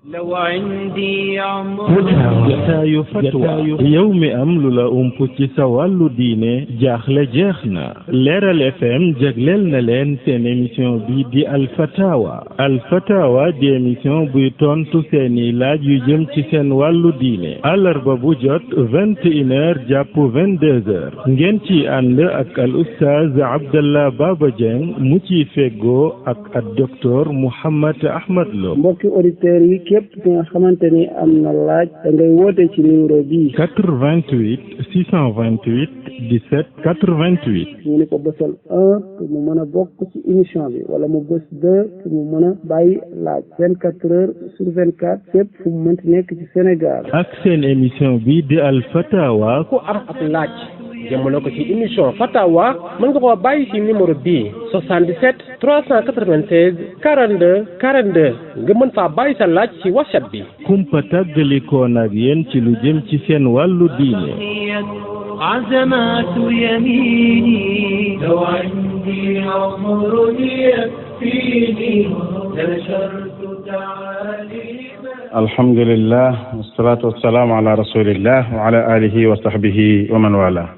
لو عندي عمر jataayu fatwa yow mi am lu la ump ci sa wàllu diine jaaxle jeex na Leeral FM jagleel na leen seen émission bi di alfatawa di émission buy tontu seeni laaj yu jëm ci seen wàllu diine àllarba bu jot 21h jàpp 22h ngeen ci ànd ak al oustaz Abdallah Baba Dieng mu ci feggoo ak ak docteur Mouhammad Ahmad Lo. mbokki auditeurs yi képp ki nga xamante ni am na laaj da ngay woote ci numéro bii 88 628 17 88 ñu ni ko bësal 1 pour mu mën a bokk ci émission bi wala mu bës 2 pour mu mën a bàyyi laaj 24 heures sur 24 fépp fu mu mënti nekk ci Sénégal ak seen émission bi di Al Fatawa ku am ab laaj jëmale ko ci émission Fatawa mën nga koo bàyyi ci numéro bii 77 396 42 42 nga mën faa bàyyi sa laaj ci WhatsApp bi. kumpa tàggalikoon ak yéen ci lu jëm ci seen wàllu diine. عزمات يميني لو عندي عمر يكفيني نشرت تعاليما. الحمد لله والصلاة والسلام على رسول الله وعلى آله وصحبه ومن والاه.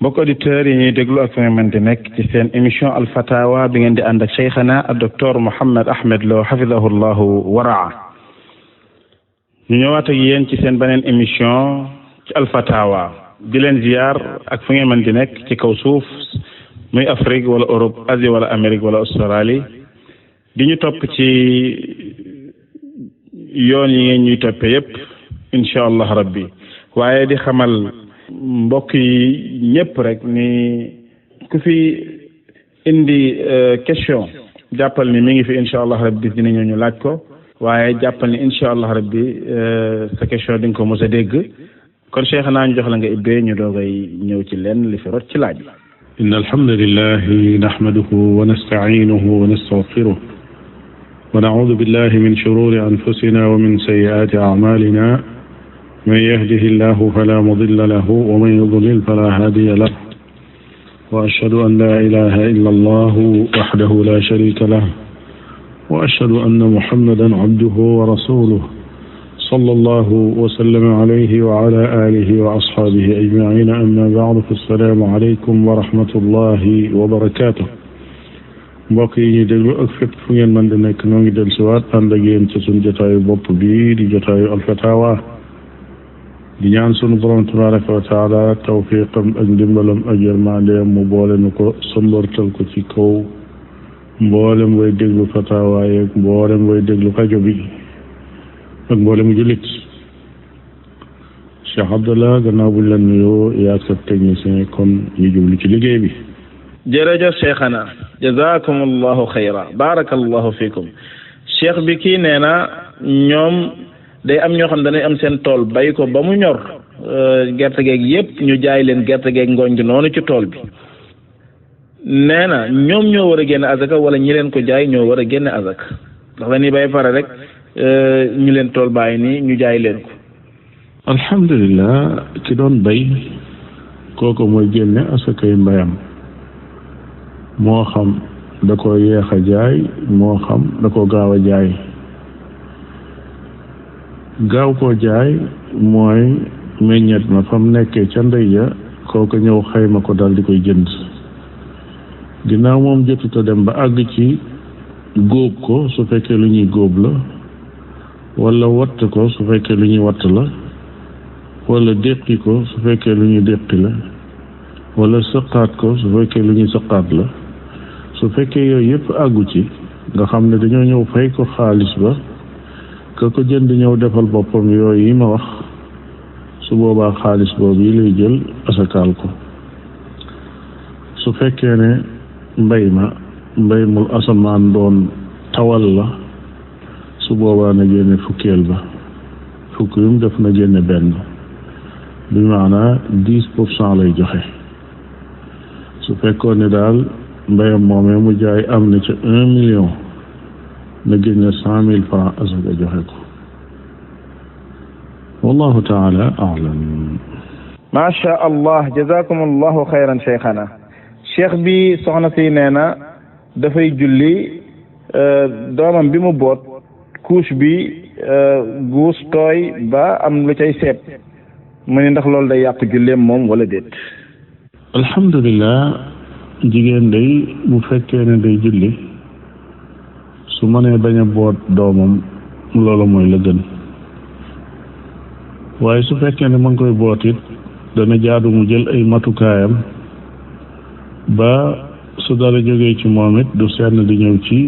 mbokk auditeurs yi ñuy déglu ak fi ngeen di nekk ci seen émission Al Fatawa bi ngeen di ànd ak cheikhana ak docteur Mouhammad Ahmad Lo hafidahullahu waraa ñu ñëwaat ak yéen ci seen beneen émission ci Al Fatawa di leen ziar ak fi ngeen mën di nekk ci kaw suuf muy Afrique wala Europe Asie wala Amérique wala Australie di ñu topp ci yoon yi ngeen ñuy toppee yépp incha allah rabbi waaye di xamal mbokk yi ñëpp rek ni ku fi indi question jàppal ni mi ngi fi incha allah rabbi dina ñëw ñu laaj ko waaye jàppal ni incha allah rabbi sa question di nga ko mos a dégg kon cheikh naa ñu jox la nga ibbee ñu doogay ñëw ci lenn li fi rot ci laaj bi. inna alhamdulillahi nahmaduhu wa nasta'inuhu wa nastaghfiruh wa na'udhu billahi min shururi anfusina wa min sayyiati a'malina من يهده الله فلا مضل له ومن يضلل فلا هادي له وأشهد أن لا إله إلا الله وحده لا شريك له وأشهد أن محمدا عبده ورسوله صلى الله وسلم عليه وعلى آله وأصحابه أجمعين أما بعد فالسلام عليكم ورحمة الله وبركاته mbokk yi ñuy déglu ak fépp fu ngeen mën di nekk noo ngi del siwaat ànd ak yéen ci suñu jotaayu bopp bi di jotaayu Al Fatawa di ñaan sunu borom tabaraka wa taala tawfiqam ak ndimbalam ak yërmandeem mu boole nu ko sombortal ko ci kaw mboolem way déglu fatawa yeeg mboolem way déglu rajo bi ak mboolem jullit Cheikh Abdallah gannaaw buñ la nuyoo yaa sa technicien kon ñu jublu ci liggéey bi. jërëjëf cheikhana jazakumullahu xayra barakallahu fikum cheikh bi kii nee na ñoom day am ñoo xam ne dañuy am seen tool bay ko ba mu ñor gerte geeg yépp ñu jaay leen gerte geeg ngooñ gi noonu ci tool bi nee na ñoom ñoo war a génne azaka wala ñi leen ko jaay ñoo war a génne azaka ndax dañuy bay pare rek ñu leen tool bàyyi nii ñu jaay leen ko. alhamdulilah ki doon bay kooku mooy génne asakay mbayam moo xam da ko yeex a jaay moo xam da ko gaaw a jaay. gaaw koo jaay mooy meññet ma fa mu nekkee ca ndey ja kooku ñëw xayma ko dal di koy jënd ginnaaw moom jotuta dem ba àgg ci góob ko su fekkee lu ñuy góob la wala watt ko su fekkee lu ñuy watt la wala déqi ko su fekkee lu ñuy déqi la wala sëqaat ko su fekkee lu ñuy sëqaat la su fekkee yooyu yëpp àggu ci nga xam ne dañoo ñëw fay ko xaalis ba ka ko jënd ñëw defal boppam yooyu yi ma wax su boobaa xaalis boobu yi lay jël asakaal ko su fekkee ne mbay mul asamaan doon tawal la su boobaa na génne fukkeel ba fukk yum def na génne benn bi maanaa 10% lay joxe su fekkoon ne daal mbayam moomee mu jaay am na ca 1 million na génne 100,000 francs asaka joxe ko wallahu taala a'lam. macha allah jazakumullahu xayran cheikhana cheikh bi soxna si nee na dafay julli doomam bi mu boot couche bi guus tooy ba am lu cay seet mu ni ndax loolu day yàq julleem moom wala déet. alhamdulilah jigéen day bu fekkee ne day julli su mënee bañ a boot doomam loolu mooy la gën waaye su fekkee ne ma ngi koy boot it dana jaadu mu jël ay matukaayam ba su dara jógee ci moom it du senn di ñëw ci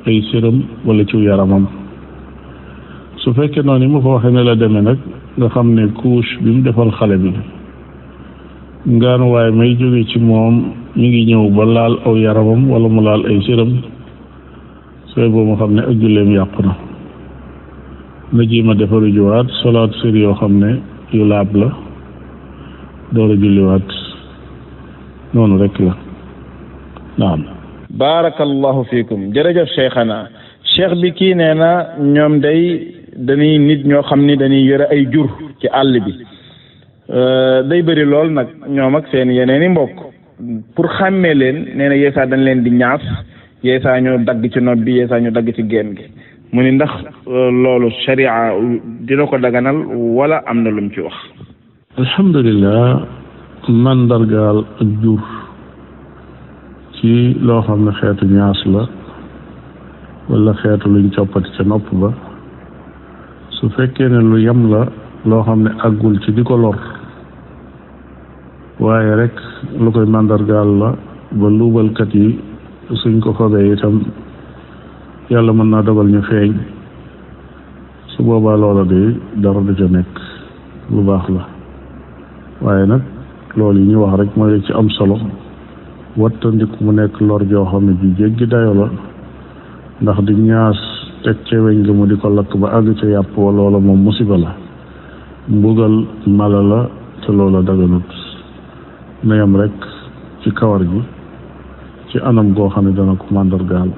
ay séram wala ci yaramam su fekkee noonu mu ko waxee ne la demee nag nga xam ne couche bi mu defal xale bi ngaanuwaay may jóge ci moom mi ngi ñëw ba laal aw yaramam wala mu laal ay séram sooy boobu mu xam ne ak julleem yàqu na jiima defaru juwaat solaat sér yoo xam ne yu laab la door a julliwaat noonu rek la naam. baarakallahu fiikum jërëjëf cheikhana cheikh bi kii nee na ñoom dañuy nit ñoo xam ni dañuy yore ay jur ci àll bi day bëri lool nag ñoom ak seen yeneen i mbokk pour xàmmee leen nee na yeesaa dañ leen di ñaas yeesaa ñu dagg ci nopp bi yeesaa ñu dagg ci génn gi mu ni ndax loolu sharia dina ko daganal wala am na lu mu ci wax. alhamdulilah mandargaal ak jur ci loo xam ne xeetu ñaas la wala xeetu luñ coppati ca nopp ba su fekkee ne lu yem la loo xam ne àggul ci di ko lor waaye rek lu koy mandargaal la ba luubalkat yi suñ ko fabee itam yàlla mën naa dogal ñu feeñ su boobaa loola de dara du ca nekk lu baax la waaye nag loolu yi ñu wax rek mooy ci am solo wattandiku mu nekk lor joo xam ne ji jéggi dayo la ndax di ñaas teg ca weñ nga mu di ko lakk ba àgg ca yàpp wa loola moom musiba la mbugal mala la te loola daganut na yam rek ci kawar gi ci anam goo xam ne dana ko màndargaal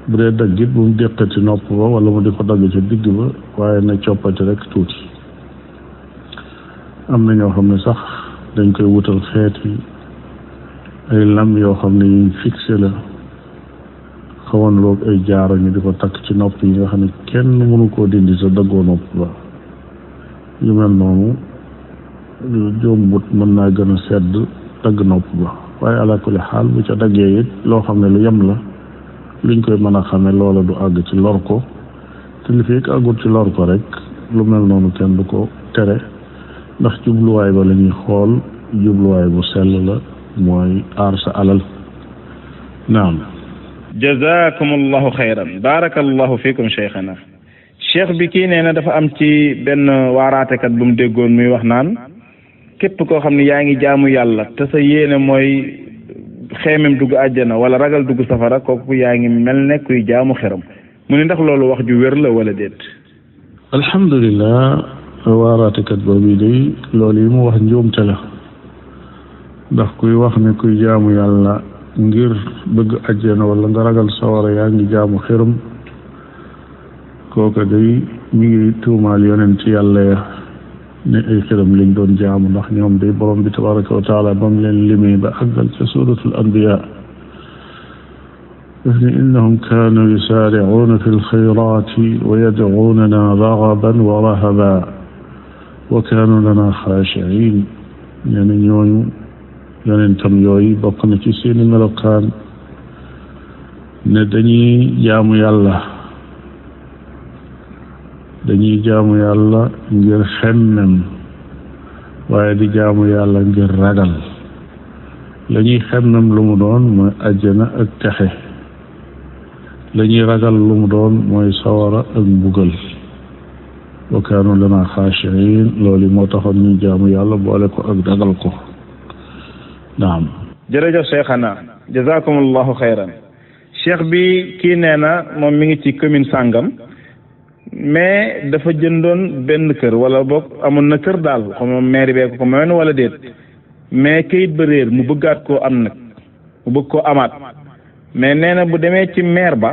bu dee daggit bu mu déqati nopp ba wala mu di ko dagg ca digg ba waaye na coppati rek tuuti am na ñoo xam ne sax dañ koy wutal xeeti ay lam yoo xam ne yuñ fixé la xawoon loog ay jaaro ñu di ko takk ci nopp yi nga xam ne kenn mënu koo dindi sa daggoo nopp ba yu mel noonu jombut mën naa gën a sedd dagg nopp ba waaye ala kulli xaal bu ca daggee it loo xam ne lu yem la luñ koy mën a xame loola du àgg ci lor ko te li fekk àggut ci lor ko rek lu mel noonu kenn du ko tere ndax jubluwaay ba la ñuy xool jubluwaay bu sell la mooy aar sa alal naam. jazakumullahu xayran barakallahu fikum cheikhana cheikh bi kii nee na dafa am ci benn waaraatekat bu mu déggoon muy wax naan képp koo xam ne yaa ngi jaamu yàlla te sa yéene mooy xeemem dugg àjjana wala ragal dugg safara kooku yaa ngi mel ne kuy jaamu xeram mu ni ndax loolu wax ju wér la wala déet. alhamdulilah waaraatekat boobu day loolu yi mu wax njuumte la ndax kuy wax ne kuy jaamu yàlla ngir bëgg àjjana wala nga ragal sawara yaa ngi jaamu xeram kooka day mi ngi tuumaal yonent yàlla ya ne ay xeram lañ doon jaamu ndax ñoom day borom bi tabaraka wa taala ba mu leen limee ba àggal ca suratul anbiya daf ne innahum kaanu yusaaricuuna fi lxayraati wa yadcuunana ragaban wa rahaba wa kaanu lana xaashiciin nee na ñooñu yonentam yooyu bokk na ci seeni melokaan ne dañuy jaamu yàlla ngir xemmem waaye di jaamu yàlla ngir ragal la ñuy xemmem lu mu doon mooy àjjana ak texe la ñuy ragal lu mu doon mooy sawara ak mbugal wa kaanu lana xaashiin loolu moo taxoon ñuy jaamu yàlla boole ko ak ragal ko naam. jërëjëf cheikhana jazakumullahu xayran cheikh bi kii nee na moom mi ngi ci commune sàngam mais dafa jëndoon benn kër wala boog amoon na kër daal xam moom maire bee ko mayoon wala déet mais kayit ba réer mu bëggaat koo am nag mu bëgg koo amaat mais nee na bu demee ci maire ba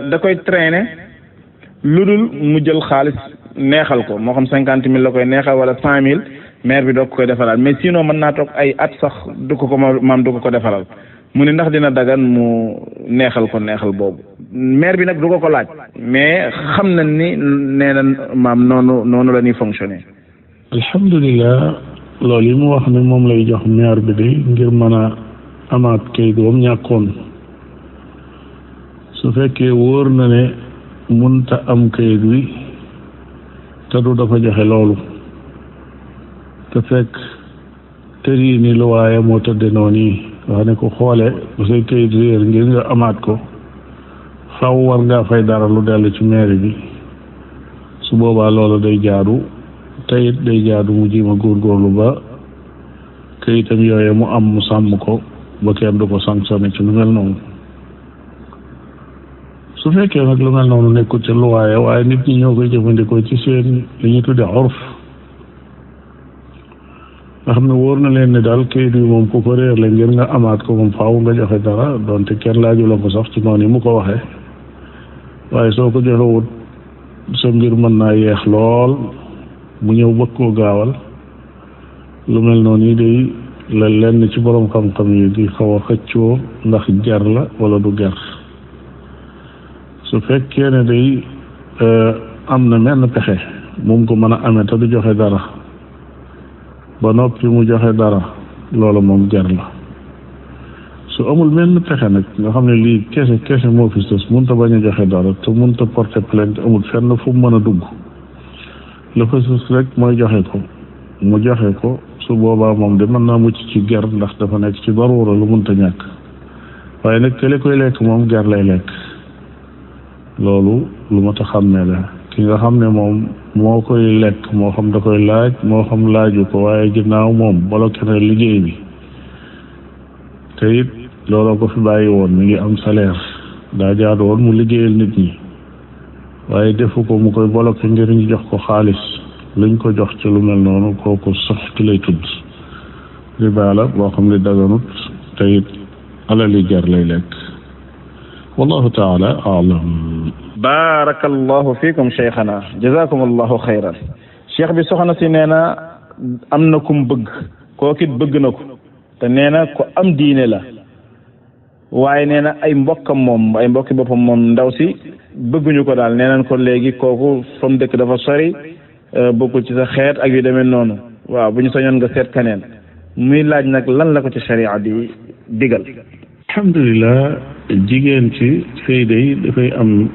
da koy traîner lu dul mu jël xaalis neexal ko moo xam 50,000 la koy neexal wala 100,000 maire bi doo ko koy defalal mais sinon mën naa toog ay at sax du ko defalal mu ne ndax dina dagan mu neexal ko neexal boobu maire bi nag du ko laaj mais xam na ni nee na maam noonu la ñuy fonctionner. alhamdulilah loolu yi mu wax ne moom lay jox maire bi de ngir mën a amaat kayit wam ñàkkoon su fekkee wóor na ne munta am kayit wi te du dafa joxe loolu te fekk tëri ni lu waaye moo tëdde noonu yi wax ne ko xoole bu say kayit réer ngir nga amaat ko faw war ngaa fay dara lu dellu ci mairie bi su boobaa loolu day jaadu te it day jaadu mu jiima góorgóorlu ba kayitam yooye mu am mu sàmm ko ba kenn du ko sanctionné ci lu mel noonu su fekkee nag lu mel noonu nekkul ci lu waaye nit ñi ñoo koy jëfandikoo ci seen li ñuy tudde urf nga xam ne wóor na leen ne daal kayit bi moom ku ko réer la ngir nga amaat ko moom faaw nga joxe dara donte kenn laaju la ko sax ci noonu yi mu ko waxee waaye soo ko joxewut sa mbir mën naa yeex lool mu ñëw bëgg koo gaawal lu mel noonu yi day la lenn ci borom xam-xam yi di xaw a xëccoo ndax ger la wala du ger su fekkee ne day am na menn pexe moom ko mën a amee te du joxe dara ba noppi mu joxe dara loolu moom ger la su amul menn pexe nag nga xam ne lii kese moo fi sës mënut a bañ a joxe dara te mënut a porter plainte amul fenn fu mu mën a dugg la fa sës rek mooy joxe ko mu joxe ko su boobaa moom de mën naa mucc ci ger ndax dafa nekk ci daruura lu mënta ñàkk waaye nag kële koy lekk moom ger lay lekk loolu lu ma ta xàmmee la ki nga xam ne moom moo koy lekk moo xam da koy laaj moo xam laaju ko waaye ginnaaw moom bloqué na liggéey bi te it looloo ko fi bàyyi woon mi ngi am salaire daa jaadu woon mu liggéeyal nit ñi waaye defu ko mu koy bloqué ngir ñu jox ko xaalis luñ ko jox ci lu mel noonu kooku sax ki lay tudd riba la boo xam ne daganut te it alali jar lay lekk wallahu taala alam. barakallahu fiikum cheikhana jazakum allahu xayran cheikh bi soxna si nee na am na kum bëgg kookit bëgg na ko te nee na ko am diine la waaye nee na ay mbokki boppam moom ndaw si bëgguñu ko daal nee nañ ko léegi kooku fa mu dëkk dafa sori bokkul ci sa xeet ak yu demee noonu waaw bu ñu soñoon nga seet kaneen muy laaj nag lan la ko ci sharia di digal. alhamdulilah jigéen ci sëy day dafay am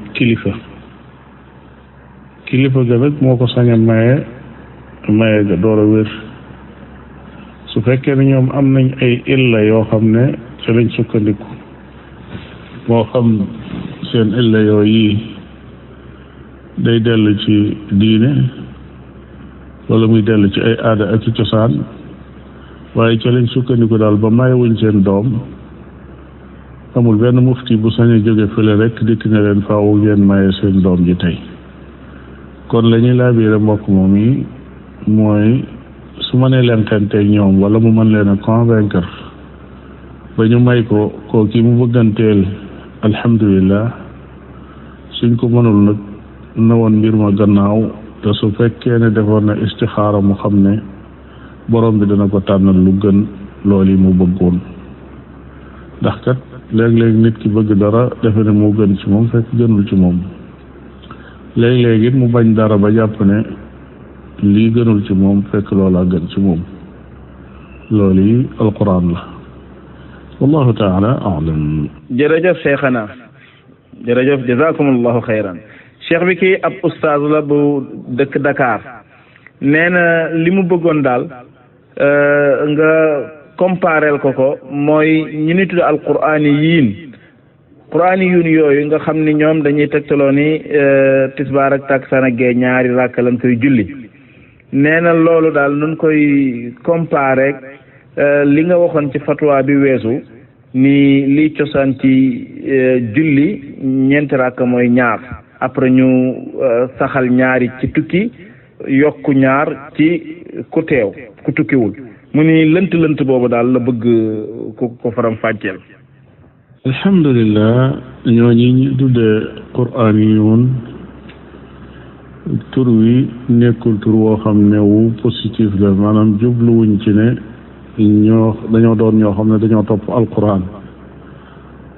kilifa ga nag moo ko sañ a maye ga door a wér su fekkee ne ñoom am nañ ay illa yoo xam ne ci lañ sukkandiku moo xam seen illa yooyu day dellu ci diine wala muy dellu ci ay aada ak ci cosaan waaye ci lañ sukkandiku daal ba mayewuñ seen doom amul benn mufti bu sañ a jóge fële rek dikk ne leen faaw ngeen maye seen doom ji tey kon la ñuy laabiire mbokk moom yi mooy su ma nee leen xenteeg ñoom wala mu mën leen a convaincre ba ñu may ko kii mu bëgganteel alhamdulillah suñ ko mënul nag na woon mbir ma gannaaw te su fekkee ne defoon na istixaara mu xam ne borom bi dana ko tànnal lu gën loolu yi mu bëggoon ndax kat léeg-léeg nit ki bëgg dara defe ne moo gën ci moom fekk gënul ci moom léeg-léeg it mu bañ dara ba jàpp ne lii gënul ci moom fekk loolaa gën ci moom loolu yi alquran la wallahu taala alam. jërëjëf cheikhana jërëjëf jazakumullahu xayran cheikh bi kii ab ustaaz la bu dëkk Dakar nee na li mu bëggoon daal nga compareel ko mooy ñi ni tudd alquraaniyiin yooyu nga xam ni ñoom dañuy tegtaloo ni tisbaar ak takkusaan ak gee ñaari rakk lañ koy julli nee na loolu daal nun koy comparer li nga waxoon ci fatwa bi weesu ni liy cosaan ci julli ñeenti rakk mooy ñaar après ñu saxal ñaari ci tukki yokku ñaar ci ku teew ku tukkiwul mu ni lënt boobu daal la bëgg ko faram fàcceel. alhamdulilah ñooñi ñu tuddee quraaniyuun tur wi nekkul tur woo xam ne wu positif la maanaam jubluwuñ ci ne dañoo doon ñoo xam ne dañoo topp alquran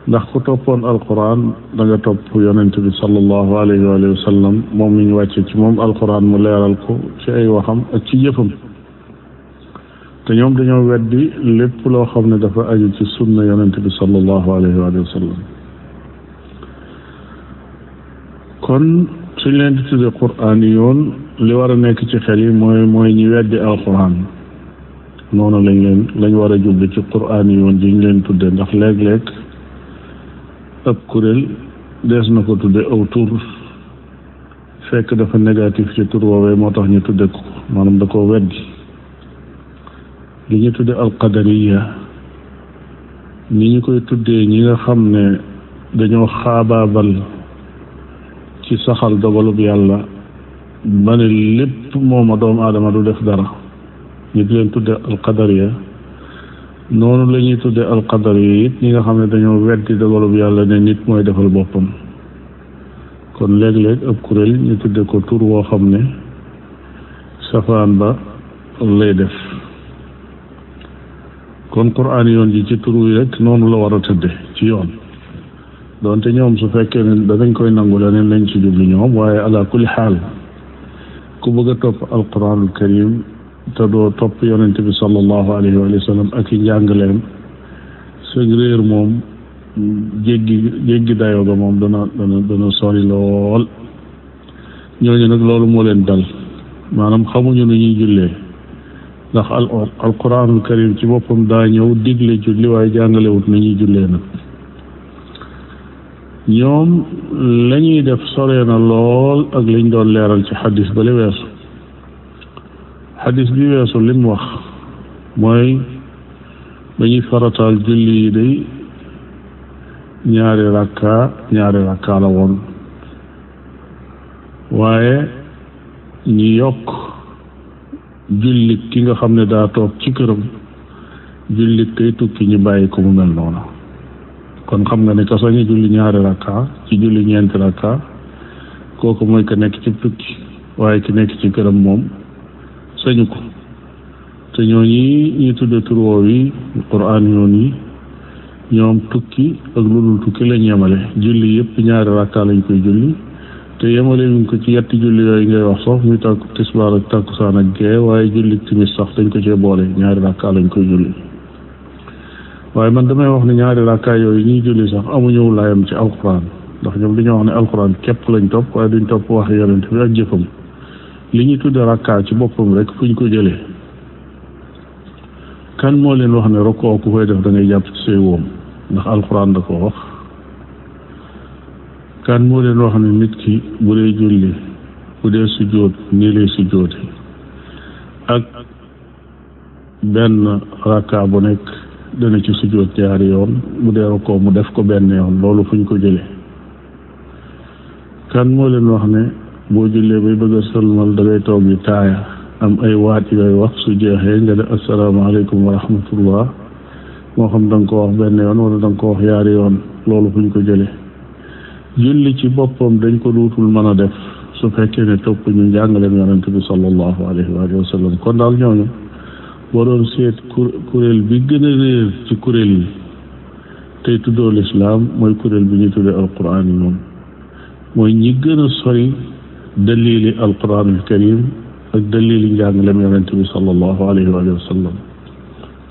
ndax ku toppoon alquran da nga topp yonent bi sallallahu alayhi wa sallam moom mi ñu wàcce ci moom alquran mu leeral ko ci ay waxam ak ci jëfam te ñoom dañoo weddi lépp loo xam ne dafa aju ci sunna yonent bi sallallahu alayhi wa sallam kon suñ leen di tudde quraan yoon li war a nekk ci xel yi mooy ñi weddi alquran noonu lañ war a jubli ci quraan yoon ji ñu leen tudde ndax léeg-léeg ab kuréel dees na ko tudde aw tur fekk dafa négatif ci tur woowee moo tax ñu tudde ko maanaam da koo weddi li ñu tudde alqadariya ni ñu koy tuddee ñi nga xam ne dañoo xaabaabal ci saxal dogalub yàlla ba ne lépp mooma doomu aadama du def dara ñu di leen tudde alqadariya noonu la ñuy tudde alqadariya it ñi nga xam ne dañoo weddi dogalub yàlla ne nit mooy defal boppam kon léeg-léeg ab kuréel ñu tudde ko tur woo xam ne safaan ba lay def kon quraan yoon ji ci tur wi rek noonu la war a tëdde ci yoon doonte ñoom su fekkee ne danañ koy nangu leneen lañ ci jublu ñoom waaye ala kulli xaal ku bëgg a topp alquranul karim te doo topp yonente bi sallallahu alayhi wa sallam ak i njàngaleem sëg réer moom jéggi dayoo ga moom dana sori lool ñooñu nag loolu moo leen dal maanaam xamuñu nu ñuy jullee ndax alquranul karim ci boppam daa ñëw digle julli waaye jàngalewut nu ñuy jullee nag ñoom la ñuy def soree na lool ak liñ doon leeral ci xadis bale weesu xadis bi weesu lim wax mooy dañuy farataal julli yi day ñaari rakka la woon waaye ñi yokk jullit ki nga xam ne daa toog ci këram jullit kay tukki ñu bàyyi ko mu mel noonu kon xam nga ne ka sañu julli ñaari rakka ci julli ñeenti rakka kooku mooy ka nekk ci tukki waaye ki nekk ci këram moom sañu ko te ñooñi ñi tudde tur woow yi quraan yoon yi ñoom tukki ak lu dul tukki lañ yemale julli yëpp ñaari rakka lañ koy julli te yemale wuñ ko ci yetti julli yooyu ngay wax sax muy tàkku tisbaar ak tàkkusaan ak gee waaye julli timis sax dañ ko cee boole ñaari rakka lañ koy julli waaye man damay wax ne ñaari rakka yooyu ñuy julli sax amuñu laayam ci alquran ndax ñoom dañoo wax ne alquran képp lañ topp waaye duñ topp wax yonent bi ak jëfam li ñuy tudde rakka ci boppam rek fuñ ko jëlee kan moo leen wax ne rokoo ku koy def da ngay jàpp ci say wóom ndax alquran da ko wax kan moo leen wax ne nit ki bu dee julli bu dee sujjóot nii lay sujjóote ak benn rakka bu nekk dana ci sujjóot ñaari yoon bu dee rokoo mu def ko benn yoon loolu fuñ ko jëlee kan moo leen wax ne boo jullee bay bëgg a sëlmal da ngay toog yi taaya am ay waat yooyu wax su jeexee nga def asalaamaaleykum wa rahmatullah moo xam da nga ko wax benn yoon wala da nga ko wax yaari yoon loolu fuñ ko jëlee julli ci boppam dañ ko duutul mën a def su fekkee ne topp ñu njàngaleem yonent bi sallallahu alayhi wa sallam kon daal ñooñu boo doon seet kuréel bi gën a réer ci kuréel yi tey tuddoo lislaam mooy kuréel bi ñuy tuddee alquran yi moom mooy ñi gën a sori dalili alquran al karim ak dalili njàngaleem yonent bi sallallahu alayhi wa sallam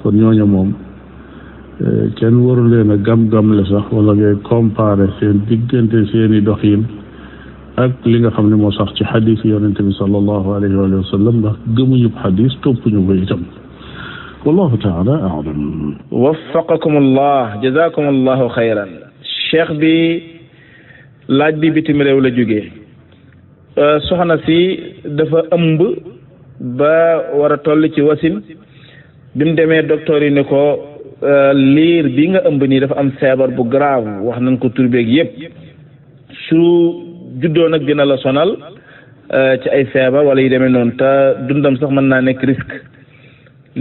kon ñooñu moom kenn waru leen a gam-gam le sax wala ngay comparer seen diggante seeni doxin ak li nga xam ne moo sax ci xadis yi yonente bi sallallahu alayhi wa sallam ndax gëmuñu xadis toppuñu ko itam wallahu taala a'lam. waffaqakum allah jazakum allahu xayran. cheikh bi laaj bi bitim réew la jógee soxna si dafa ëmb ba war a toll ci wasin bi mu demee docteur yi ne ko liir bi nga ëmb nii dafa am feebar bu grave wax nañ ko tur beeg yëpp su juddoo nag dina la sonal ci ay feebar wala yu demee noonu te dundam sax mën naa nekk risque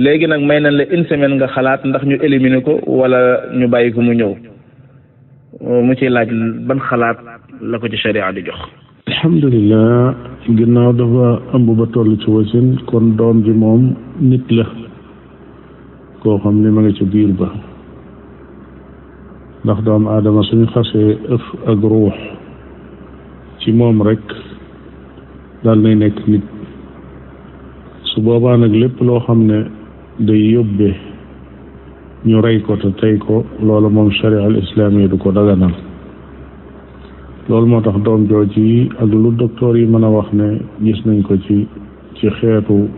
léegi nag may nañ la une semaine nga xalaat ndax ñu éliminer ko wala ñu bàyyi ko mu ñëw mu ciy laaj ban xalaat la ko ci sharia di jox. alhamdulilah ginnaaw dafa ëmb ba toll ci wasin kon doom ji moom nit la koo xam ne ma nga ca biir ba ndax doomu aadama suñu xasee ëf ak ruux ci moom rek daal nay nekk nit. su boobaa nag lépp loo xam ne day yóbbe ñu rey ko te tey ko loolu moom sharia al islaami du ko daganal. loolu moo tax doom jooju yi ak lu docteur yi mën a wax ne gis nañ ko ci xeetu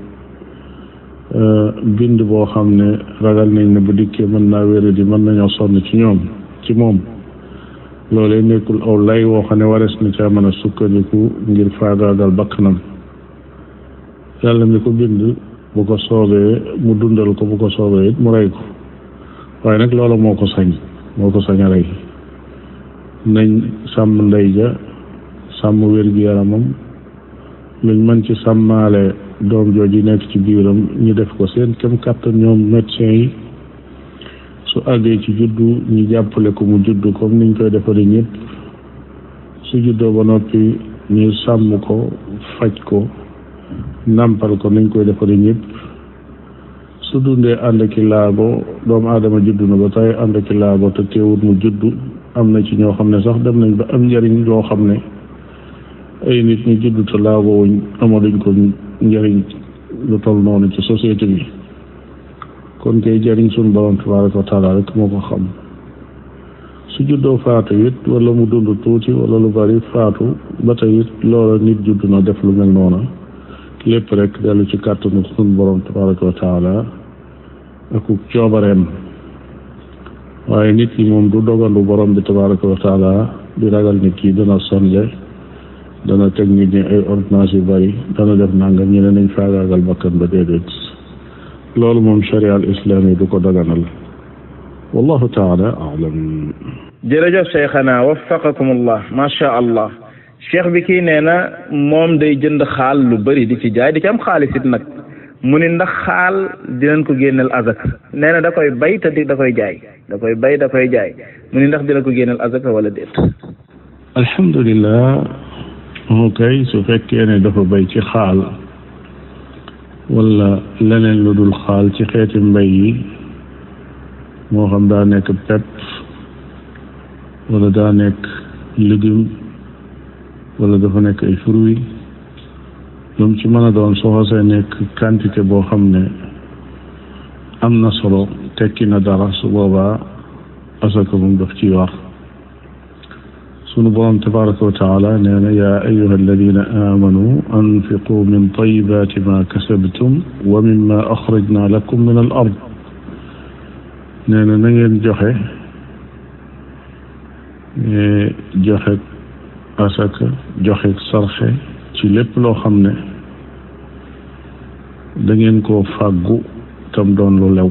bind boo xam ne ragal nañ ne bu dikkee mën naa wéradi mën nañoo sonn ci moom loolee nekkul aw lay woo xam ne warees na caa mën a sukkandiku ngir faagaagal bakkanam. yàlla mi ko bind bu ko soobee mu dundal ko bu ko soobee it mu rey ko waaye nag loolu moo ko sañ a rey. nañ sàmm ndey ja sàmm wér-gi-yaramam luñ mën ci sàmmaale doom jooju nekk ci biiram ñu def ko seen kem kàttan ñoom médecin yi. su àggee ci juddu ñu jàppale ko mu juddu comme niñ koy defaree ñëpp. su juddoo ba noppi ñu sàmm ko faj ko nàmpal ko niñ koy defaree ñëpp. su dundee ànd ak laago doomu aadama juddu na ba tey ànd ak laago te teewul mu juddu. am na ci ñoo xam ne sax dem nañ ba am njariñ loo xam ne ay nit ñu juddu te laago wuñ amaluñ ko njariñ lu toll noonu ci société bi. kon kay jariñ suñu borom tabaraka wa taala rek moo ko xam. su juddoo faatu it wala mu dund tuuti wala lu bari faatu ba tey it loola nit juddu na def lu mel noona lépp rek dellu ci kàttanu suñu borom tabaraka wa taala ak coobareem. waaye nit ki moom du dogandu borom bi tabaraka wa taala di ragal nit ki dana sonle dana teg nit ñi ay ordonnance yu bari dana def nangam ñu ne nañ faagaagal bakkan ba déedéet. loolu moom sharia al islami du ko daganal. wallahu taala alam. jërëjëf cheikhana waffaqakumullah macha allah. cheikh bi kii nee na moom day jënd xaal lu bari di ci jaay di ci am xaalis it nag mu ni ndax xaal dinañ ko génneel azaka. nee na da koy bay te da koy jaay da koy bay da koy jaay mu ni ndax dina ko génneel azaka wala déet. alhamdulilah moo kay su fekkee ne dafa bay ci xaal wala leneen lu dul xaal ci xeeti mbay yi moo xam daa nekk pepp wala daa nekk légume wala dafa nekk ay fruits lu mu ci mën a doon soo xasee nekk quantité boo xam ne am na solo tekki na dara su boobaa asaka moom daf ciy war. sunu borom tabaraka wa taala nee na yaa ayuha alladina amanu anfiqu min tayibati ma kasabtum wa mimma axrajna lakum min al ard. nee na na ngeen joxe asaka joxe sarxe ci lépp loo xam ne da ngeen koo fàggu tam doon lu lew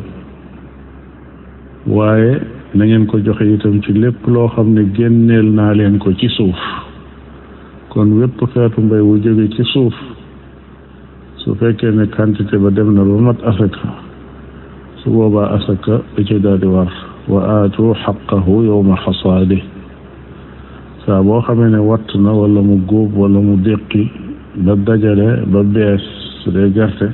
waaye na ngeen ko joxe itam ci lépp loo xam ne génneel naa leen ko ci suuf. kon wépp xeetu mbay wu jóge ci suuf su fekkee ne quantité ba dem na ba mat asaka su boobaa asaka da ci daal di war. wa aatu xaqahu yowma xasaadi. saa boo xamee ne watt na wala mu góob wala mu déqi ba dajale ba bees su dee gerte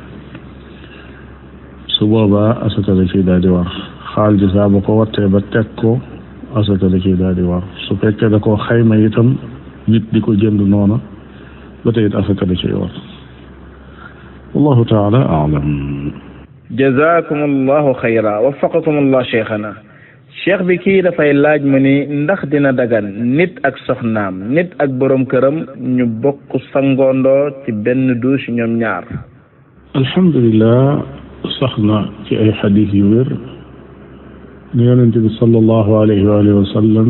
su boobaa asaka da ciy daal di war. xaal ji saa bu ko wattee ba teg ko asaka da ciy daal di war. su fekkee da koo xayma itam nit di ko jënd noona ba tey it asaka da ciy war. wallahu taala aalam. jazakum allahu xayra waffaqakum allah cheikhana. cheikh bi kii dafay laaj mu ni ndax dina dagan nit ak soxnaam nit ak borom këram ñu bokk sangoondoo ci benn douche ñoom ñaar. alhamdulilah sax na ci ay xadis yu wér ne yonente bi sallallahu alayhi wa alihi wa sallam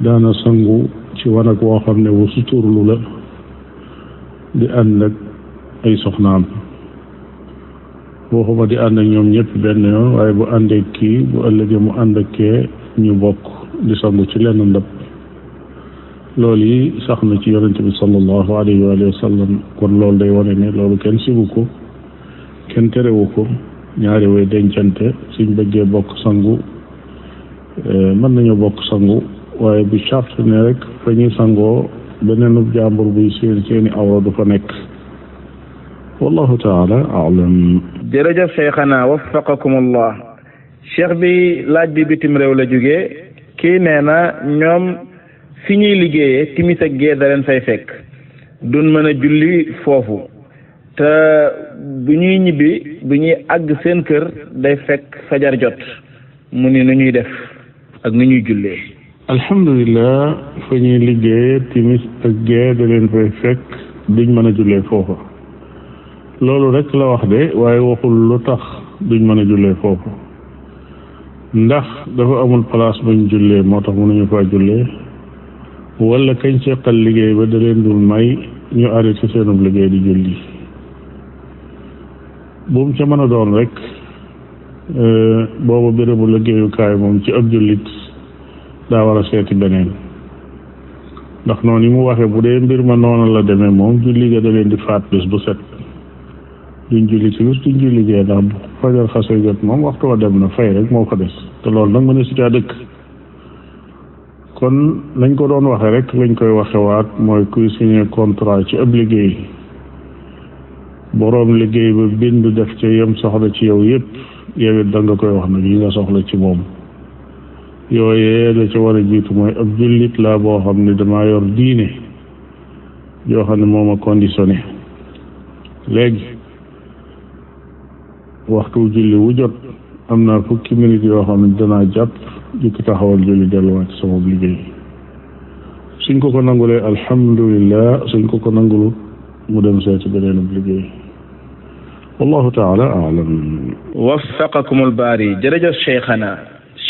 daana sangu ci wanag woo xam ne wu suturlu la di ànd ak ay soxnaam. waxuma di ànd ak ñoom ñëpp benn yoon waaye bu ànd ak kii bu ëllëgee mu ànd ak kee ñu bokk di sangu ci lenn ndab. loolu yi sax na ci yonente bi sallallahu alayhi wa sallam kon loolu day wane ne loolu kenn sibu ko kenn terewu ko. ñaari way dencante suñ bëggee bokk sangu mën nañu bokk sangu waaye bu charte ne rek fa ñuy sangoo beneenub jàmbur buy seeni awra du fa nekk. wallahu taala aalam. jërëjëf cheikhana waffaqakum allah. cheikh bi laaj bi bitim réew la jógee kii nee na ñoom fi ñuy liggéeyee timis ak gee da leen fay fekk duñ mën a julli foofu te bu ñuy ñibbi bu ñuy àgg seen kër day fekk fajar jot mu ni nu ñuy def ak nu ñuy jullee. alhamdulilah fa ñuy liggéeyee timis ak gee da leen fay fekk duñ mën a jullee foofa loolu rek la wax de waaye waxul lu tax duñ mën a jullee foofu ndax dafa amul place buñ jullee moo tax mënuñu faa jullee wala kañ seqal liggéey ba da leen dul may ñu arrêté seenub liggéey di julli bu mu ca mën a doon rek booba bérébu liggéeyukaay moom ci ab jullit daa war a seeti beneen ndax noonu yi mu waxee bu dee mbir ma noonu la demee moom julli ga da leen di faat bis bu set duñ julli ci bis duñ julli gee ndax bu fajar xasee jot moom waxtu wa dem na fay rek moo ko des te loolu nag mën a si caa dëkk kon lañ ko doon waxee rek lañ koy waxewaat mooy kuy signé contrat ci ab liggéey boroom liggéey ba bind def ca yem soxla ci yow yëpp yow it da nga koy wax nag yi nga soxla ci moom yooyee la ca war a jiitu mooy ab jullit laa boo xam ne damaa yor diine yoo xam ne moo ma conditionné léegi waxtu julli wu jot am naa fukki minute yoo xam ne danaa jàpp jukki taxawal julli delluwaat ci sama liggéey suñ ko nangulee alhamdulillah suñ ko nangulu mu dem seeti beneen liggéey wallahu taala aalam waffaqakumul baari jërëjëf cheikhana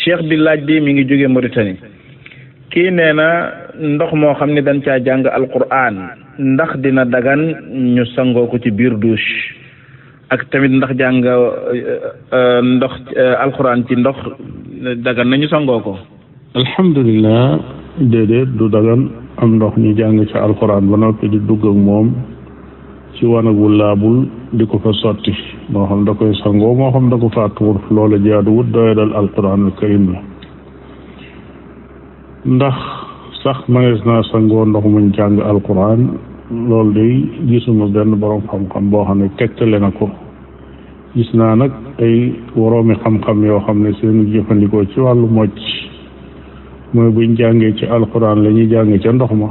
cheikh bi laaj bi mi ngi jóge Mauritanie kii nee na ndox moo xam ne dañ caa jàng alquran ndax dina dagan ñu sangoo ko ci biir douche ak tamit ndax jàng ndox alquran ci ndox dagan nañu sangoo ko. alhamdulilah déedéet du dagan am ndox ñu jàng ci alquran ba noppi di dugg ak moom ci wanagu laabul di ko fa sotti moo xam da koy sangoo moo xam da ko fa tuur loola jaaduwut doye dal alquranul karim la ndax sax manees naa sangoo ndox muñ jàng alquran loolu day gisuma benn borom xam-xam boo xam ne tegtale na ko gis naa nag ay woroomi xam-xam yoo xam ne seenu jëfandikoo ci wàllu mocc mooy buñ jàngee ci alquran la ñuy jàng ca ndox ma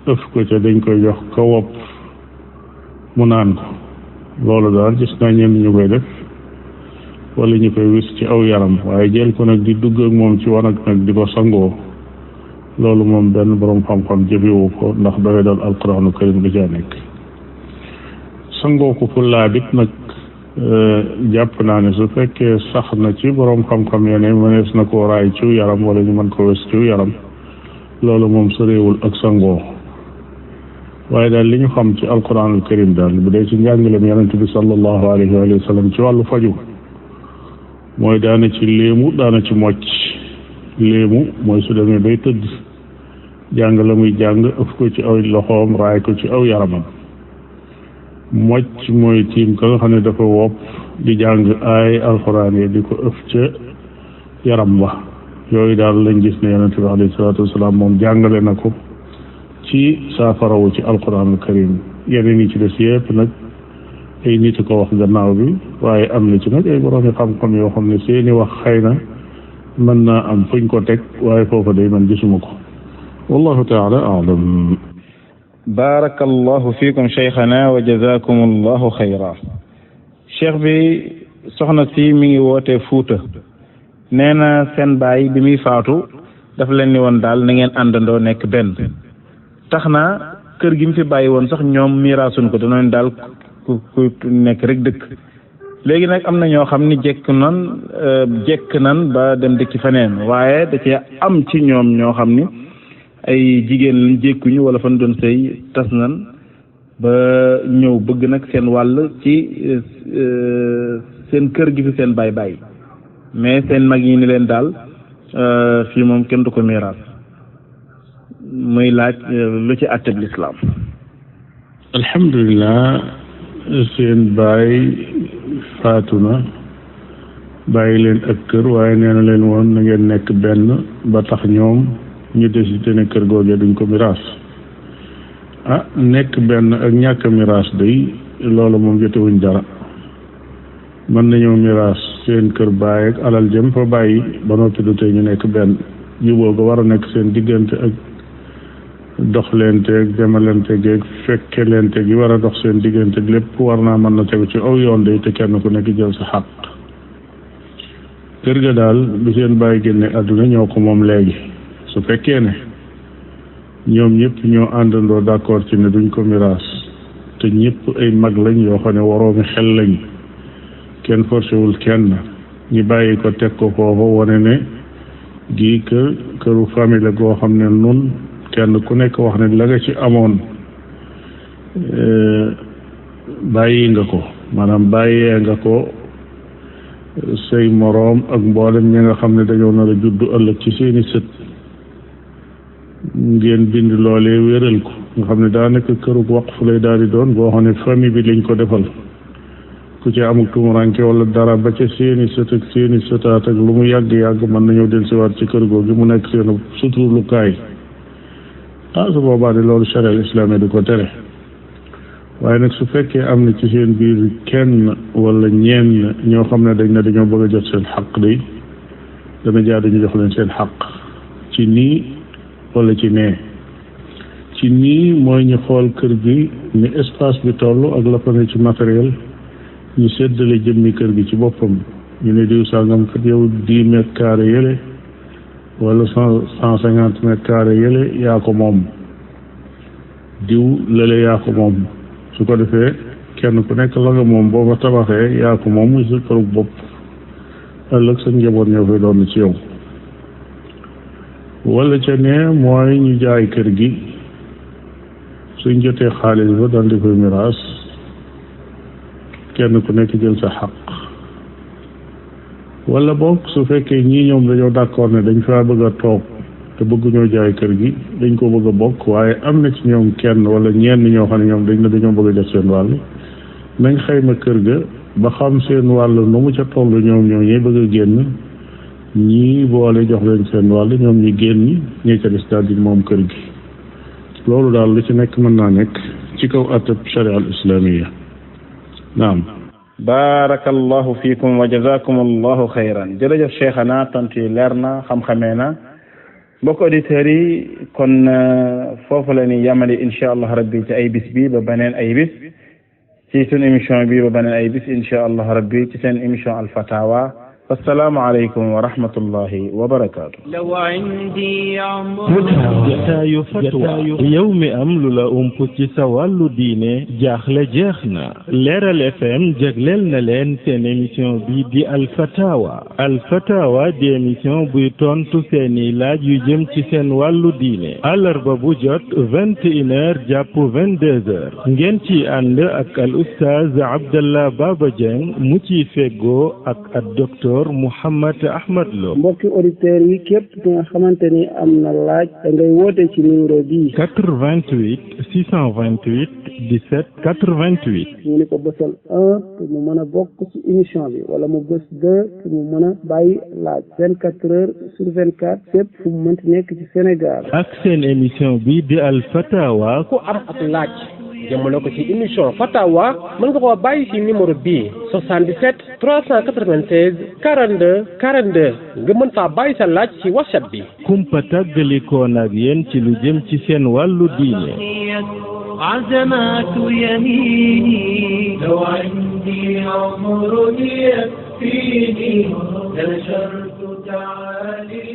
ëf ko ca dañ koy jox ka wopp mu naan ko loolu daal gis naa ñenn ñu koy def wala ñu koy wis ci aw yaram waaye jël ko nag di dugg ak moom ci wanag nag di ko sangoo loolu moom benn borom xam-xam jëfewu ko ndax dafay dal alquranu karim ga caa nekk sangoo ko fu laabit nag jàpp naa ne su fekkee sax na ci borom xam-xam ya ne mënees na koo raay ciw yaram wala ñu mën ko wis ciw yaram loolu moom soreewul ak sangoo waaye daal li ñu xam ci alquranul karim daal bu dee ci njàngaleem yonent bi sallallahu alayhi wa sallam ci wàllu faju mooy daana ci léemu daana ci mocc léemu mooy su demee bay tëdd jàng la muy jàng ëf ko ci aw loxoom raay ko ci aw yaramam mocc mooy tiim ka nga xam ne dafa wopp di jàng ay alquran yi di ko ëf ca yaram ba yooyu daal lañ gis ne yonent bi alayhi salaatu wasalaam moom jàngale na ko ci saafarawu ci alquranul karim yeneen yi ci des yëpp nag ay nit ko wax gannaaw bi waaye am na ci nag ay borom xam-xam yoo xam ne seeni wax xëy na mën naa am fuñ ko teg waaye foofa day man gisuma ko wallahu taala aalam barakallahu fiikum cheikhana wa jazakum allahu xayra cheikh bi soxna si mi ngi woote Fuuta nee na seen baay bi muy faatu daf leen ni woon daal na ngeen àndandoo nekk benn tax na kër gi mu fi bàyyi woon sax ñoom miiraasuñ ko danoon daal ku nekk rek dëkk léegi nag am na ñoo xam ni jekk nan ba dem dëkki feneen waaye da cee am ci ñoom ñoo xam ni ay jigéen lañ jékkuñu wala fan doon sëy tas nan ba ñëw bëgg nag seen wàll ci seen kër gi fi seen baay mais seen mag yi ni leen daal fii moom kenn du ko miiraas muy laaj lu ci àtteb lislaam. alhamdulilah seen baay faatu na bàyyi leen ak kër waaye nee na leen woon na ngeen nekk benn ba tax ñoom ñu décidé ne kër googee duñ ko miraas nekk benn ak ñàkk miraas day loolu moom jotewuñ dara mën nañoo miraas seen kër baay ak alal jëm fa bàyyi ba noppi du tey ñu nekk benn juboo ga war a nekk seen diggante ak doxlenteeg demalenteeg fekkelenteeg yi war a dox seen diggante lépp war naa mën na tegu ci aw yoon de te kenn ku nekk jël sa xaq kër ga daal bi seen bàyyi génne àdduna ñoo ko moom léegi su fekkee ne ñoom ñëpp ñoo àndandoo d'accord ci ne duñ ko miraas te ñëpp ay mag lañ yoo xam ne waroomi xel lañ kenn forcéwul kenn ñi bàyyi ko teg ko foofa wane ne gii këru famille la goo xam ne nun kenn ku nekk wax ne la nga ci amoon bàyyi nga ko maanaam bàyyee nga ko say moroom ak mboolem ñi nga xam ne dañoo nar a juddu ëllëg ci seeni sët ngeen bind loolee wéral ko nga xam ne daanaka kërug waqf lay daal di doon boo xam ne famille bi lañ ko defal ku ci amul tumuranke wala dara ba ca seeni sët ak seeni sëtaat ak lu mu yàgg-yàgg mën nañoo dellusiwaat ci kër googu mu nekk seen suturlukaay su boobaa de loolu charia islami di ko tere waaye nag su fekkee am na ci seen biir kenn wala ñenn ñoo xam ne dañ ne dañoo bëgg a jot seen xaq day dana jaar ñu jox leen seen xaq ci nii wala ci nee ci nii mooy ñu xool kër gi ni espace bi toll ak la fa ne ci matériel ñu séddale jëmmi kër gi ci boppam ñu ne diw sàngam kat yow 10 mètres carrés yële wala 150 mètres carrés yële yaa ko moom diw lële yaa ko moom su ko defee kenn ku nekk la nga moom boo ko tabaxee yaa ko moom muy sa këru bopp ëllëg sa njaboot ñoo fay doon ci yow wala ca ne mooy ñu jaay kër gi suñ jotee xaalis ba daal di koy miraas kenn ku nekk jël sa xaq wala boog su fekkee ñii ñoom dañoo d'accord ne dañ faa bëgg a toog te bëgguñoo jaay kër gi dañ ko bëgg a bokk waaye am na ci ñoom kenn wala ñenn ñoo xam ne ñoom dañ ne dañoo bëgg a def seen wàll nañ xayma kër ga ba xam seen wàll nu mu ca toll ñoom ñoo ñuy bëgg a génn ñii boole jox leen seen wàll ñoom ñi génn ñi ca des daal di moom kër gi loolu daal lu ci nekk mën naa nekk ci kaw atab sharia al islamiya naam barakallahu fiikum wa jazakum allahu xayran jërëjëf cheikhana tontu yi leer na xam-xamee na mbokk auditeurs yi kon foofu la ni yamali insha allah rabbi ci ay bis bi ba beneen ay bis ci seen émission bi ba beneen ay bis insha allah rabbi ci seen émission al fatawa assalaamu aleykum wa rahmatullahi wa barakaatu. jotaayu fatwa yow mi am lu la ump ci sa wàllu diine jaaxle jeex na Leeral FM jagleel na leen seen émission bi di alfatawa di émission buy tontu seeni laaj yu jëm ci seen wàllu diine àllarba bu jot 21h jàpp 22h ngeen ci ànd ak al oustaz Abdallah Baba Dieng mu ci feggoo ak docteur Mouhammad Ahmad Lo. mbokki auditeurs yi képp ki nga xamante ni am na laaj da ngay woote ci numéro bii 88 628 17 88 ñu ni ko bësal 1 pour mu mën a bokk ci émission bi wala mu bës 2 pour mu mën a bàyyi laaj 24 heures sur 24 fépp fu mu mënti nekk ci Sénégal ak seen émission bi di Al Fatawa ku am ak laaj jëmale ko ci émission Fatawa mën nga koo bàyyi ci numéro bii 77 396 42 42 nga mën faa bàyyi sa laaj ci WhatsApp bi. kumpa tàggalikoon ak yéen ci lu jëm ci seen wàllu diine. عزمات يميني لو عندي عمر يكفيني نشرت تعالي